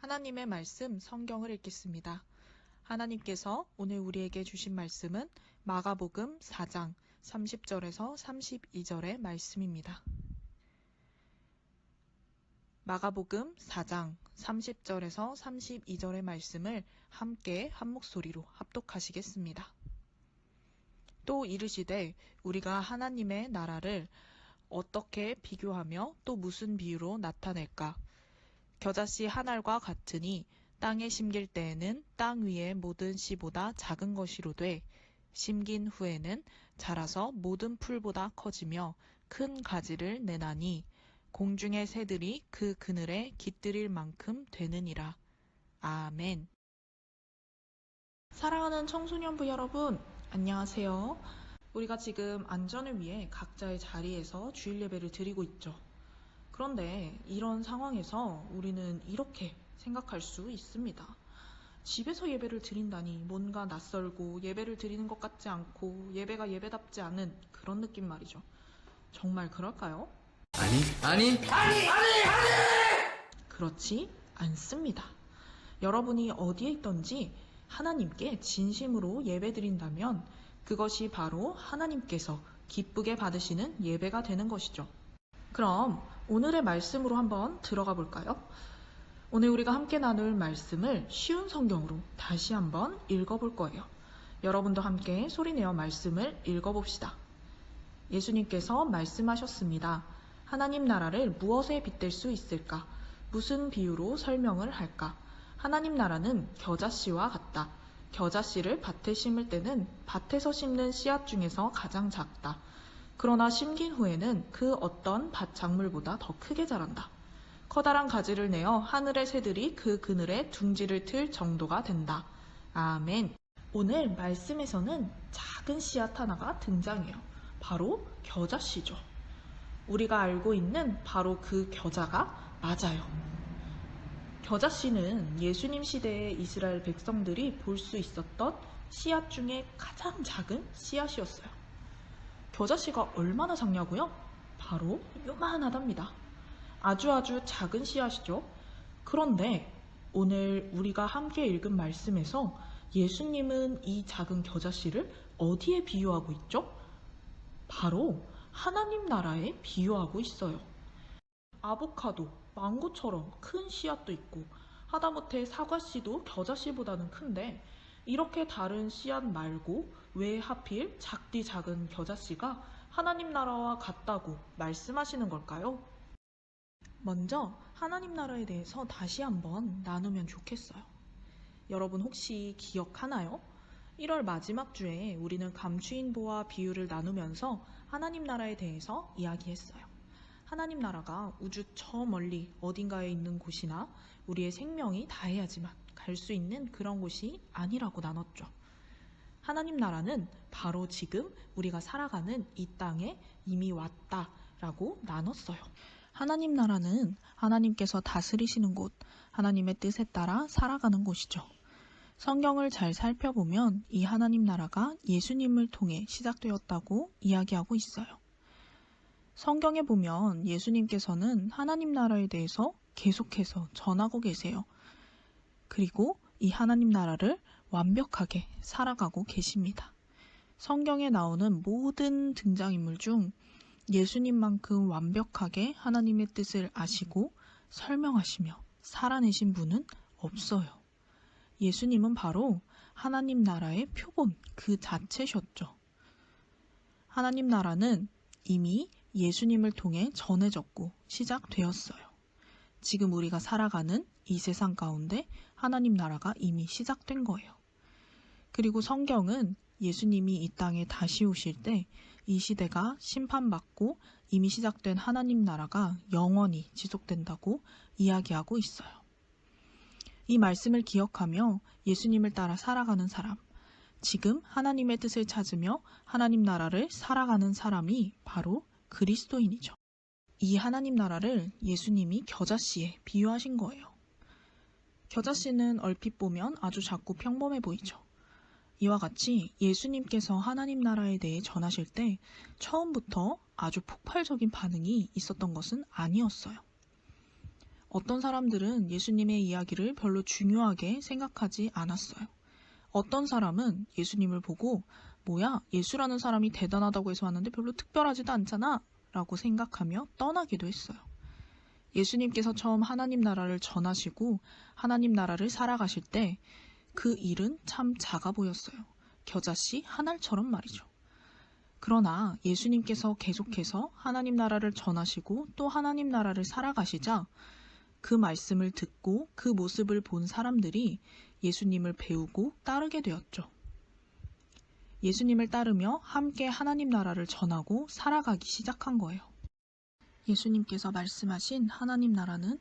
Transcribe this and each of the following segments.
하나님의 말씀 성경을 읽겠습니다. 하나님께서 오늘 우리에게 주신 말씀은 마가복음 4장 30절에서 32절의 말씀입니다. 마가복음 4장 30절에서 32절의 말씀을 함께 한 목소리로 합독하시겠습니다. 또 이르시되 우리가 하나님의 나라를 어떻게 비교하며 또 무슨 비유로 나타낼까? 겨자씨 한 알과 같으니 땅에 심길 때에는 땅 위의 모든 씨보다 작은 것이로되 심긴 후에는 자라서 모든 풀보다 커지며 큰 가지를 내나니 공중의 새들이 그 그늘에 깃들일 만큼 되느니라. 아멘. 사랑하는 청소년부 여러분, 안녕하세요. 우리가 지금 안전을 위해 각자의 자리에서 주일 예배를 드리고 있죠. 그런데 이런 상황에서 우리는 이렇게 생각할 수 있습니다. 집에서 예배를 드린다니 뭔가 낯설고 예배를 드리는 것 같지 않고 예배가 예배답지 않은 그런 느낌 말이죠. 정말 그럴까요? 아니! 그렇지 않습니다. 여러분이 어디에 있던지 하나님께 진심으로 예배 드린다면 그것이 바로 하나님께서 기쁘게 받으시는 예배가 되는 것이죠. 그럼 오늘의 말씀으로 한번 들어가 볼까요? 오늘 우리가 함께 나눌 말씀을 쉬운 성경으로 다시 한번 읽어볼 거예요. 여러분도 함께 소리내어 말씀을 읽어봅시다. 예수님께서 말씀하셨습니다. 하나님 나라를 무엇에 빗댈 수 있을까? 무슨 비유로 설명을 할까? 하나님 나라는 겨자씨와 같다. 겨자씨를 밭에 심을 때는 밭에서 심는 씨앗 중에서 가장 작다. 그러나 심긴 후에는 그 어떤 밭 작물보다 더 크게 자란다. 커다란 가지를 내어 하늘의 새들이 그 그늘에 둥지를 틀 정도가 된다. 아멘. 오늘 말씀에서는 작은 씨앗 하나가 등장해요. 바로 겨자씨죠. 우리가 알고 있는 바로 그 겨자가 맞아요. 겨자씨는 예수님 시대의 이스라엘 백성들이 볼 수 있었던 씨앗 중에 가장 작은 씨앗이었어요. 겨자씨가 얼마나 작냐고요? 바로 요만하답니다. 아주 작은 씨앗이죠. 그런데 오늘 우리가 함께 읽은 말씀에서 예수님은 이 작은 겨자씨를 어디에 비유하고 있죠? 바로 하나님 나라에 비유하고 있어요. 아보카도, 망고처럼 큰 씨앗도 있고 하다못해 사과씨도 겨자씨보다는 큰데 이렇게 다른 씨앗 말고 왜 하필 작디 작은 겨자씨가 하나님 나라와 같다고 말씀하시는 걸까요? 먼저 하나님 나라에 대해서 다시 한번 나누면 좋겠어요. 여러분 혹시 기억하나요? 1월 마지막 주에 우리는 감추인보와 비유를 나누면서 하나님 나라에 대해서 이야기했어요. 하나님 나라가 우주 저 멀리 어딘가에 있는 곳이나 우리의 생명이 다해야지만 갈 수 있는 그런 곳이 아니라고 나눴죠. 하나님 나라는 바로 지금 우리가 살아가는 이 땅에 이미 왔다라고 나눴어요. 하나님 나라는 하나님께서 다스리시는 곳, 하나님의 뜻에 따라 살아가는 곳이죠. 성경을 잘 살펴보면 이 하나님 나라가 예수님을 통해 시작되었다고 이야기하고 있어요. 성경에 보면 예수님께서는 하나님 나라에 대해서 계속해서 전하고 계세요. 그리고 이 하나님 나라를 완벽하게 살아가고 계십니다. 성경에 나오는 모든 등장인물 중 예수님만큼 완벽하게 하나님의 뜻을 아시고 설명하시며 살아내신 분은 없어요. 예수님은 바로 하나님 나라의 표본 그 자체셨죠. 하나님 나라는 이미 예수님을 통해 전해졌고 시작되었어요. 지금 우리가 살아가는 이 세상 가운데 하나님 나라가 이미 시작된 거예요. 그리고 성경은 예수님이 이 땅에 다시 오실 때 이 시대가 심판받고 이미 시작된 하나님 나라가 영원히 지속된다고 이야기하고 있어요. 이 말씀을 기억하며 예수님을 따라 살아가는 사람, 지금 하나님의 뜻을 찾으며 하나님 나라를 살아가는 사람이 바로 그리스도인이죠. 이 하나님 나라를 예수님이 겨자씨에 비유하신 거예요. 겨자씨는 얼핏 보면 아주 작고 평범해 보이죠. 이와 같이 예수님께서 하나님 나라에 대해 전하실 때 처음부터 아주 폭발적인 반응이 있었던 것은 아니었어요. 어떤 사람들은 예수님의 이야기를 별로 중요하게 생각하지 않았어요. 어떤 사람은 예수님을 보고 뭐야, 예수라는 사람이 대단하다고 해서 왔는데 별로 특별하지도 않잖아 라고 생각하며 떠나기도 했어요. 예수님께서 처음 하나님 나라를 전하시고 하나님 나라를 살아가실 때 그 일은 참 작아 보였어요. 겨자씨 한 알처럼 말이죠. 그러나 예수님께서 계속해서 하나님 나라를 전하시고 또 하나님 나라를 살아가시자 그 말씀을 듣고 그 모습을 본 사람들이 예수님을 배우고 따르게 되었죠. 예수님을 따르며 함께 하나님 나라를 전하고 살아가기 시작한 거예요. 예수님께서 말씀하신 하나님 나라는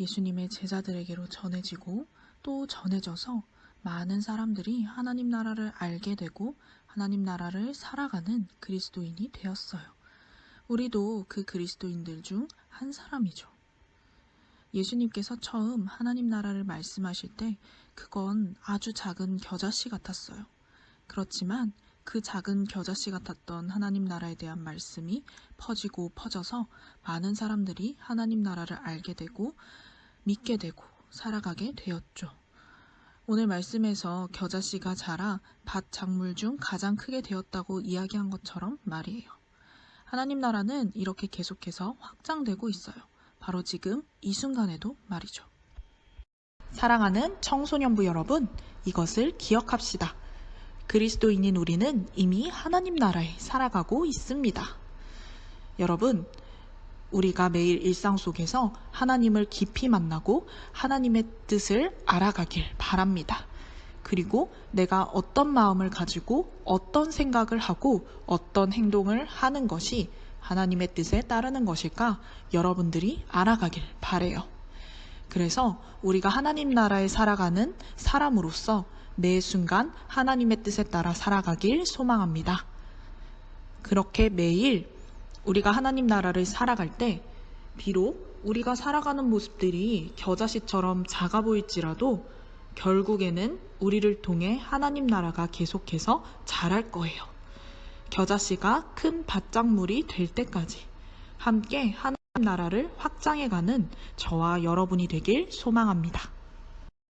예수님의 제자들에게로 전해지고 또 전해져서 많은 사람들이 하나님 나라를 알게 되고 하나님 나라를 살아가는 그리스도인이 되었어요. 우리도 그 그리스도인들 중 한 사람이죠. 예수님께서 처음 하나님 나라를 말씀하실 때 그건 아주 작은 겨자씨 같았어요. 그렇지만 그 작은 겨자씨 같았던 하나님 나라에 대한 말씀이 퍼지고 퍼져서 많은 사람들이 하나님 나라를 알게 되고 믿게 되고 살아가게 되었죠. 오늘 말씀에서 겨자씨가 자라 밭 작물 중 가장 크게 되었다고 이야기한 것처럼 말이에요. 하나님 나라는 이렇게 계속해서 확장되고 있어요. 바로 지금 이 순간에도 말이죠. 사랑하는 청소년부 여러분, 이것을 기억합시다. 그리스도인인 우리는 이미 하나님 나라에 살아가고 있습니다. 여러분, 우리가 매일 일상 속에서 하나님을 깊이 만나고 하나님의 뜻을 알아가길 바랍니다. 그리고 내가 어떤 마음을 가지고 어떤 생각을 하고 어떤 행동을 하는 것이 하나님의 뜻에 따르는 것일까 여러분들이 알아가길 바래요. 그래서 우리가 하나님 나라에 살아가는 사람으로서 매 순간 하나님의 뜻에 따라 살아가길 소망합니다. 그렇게 매일 우리가 하나님 나라를 살아갈 때 비록 우리가 살아가는 모습들이 겨자씨처럼 작아 보일지라도 결국에는 우리를 통해 하나님 나라가 계속해서 자랄 거예요. 겨자씨가 큰 밭작물이 될 때까지 함께 하나님 나라를 확장해가는 저와 여러분이 되길 소망합니다.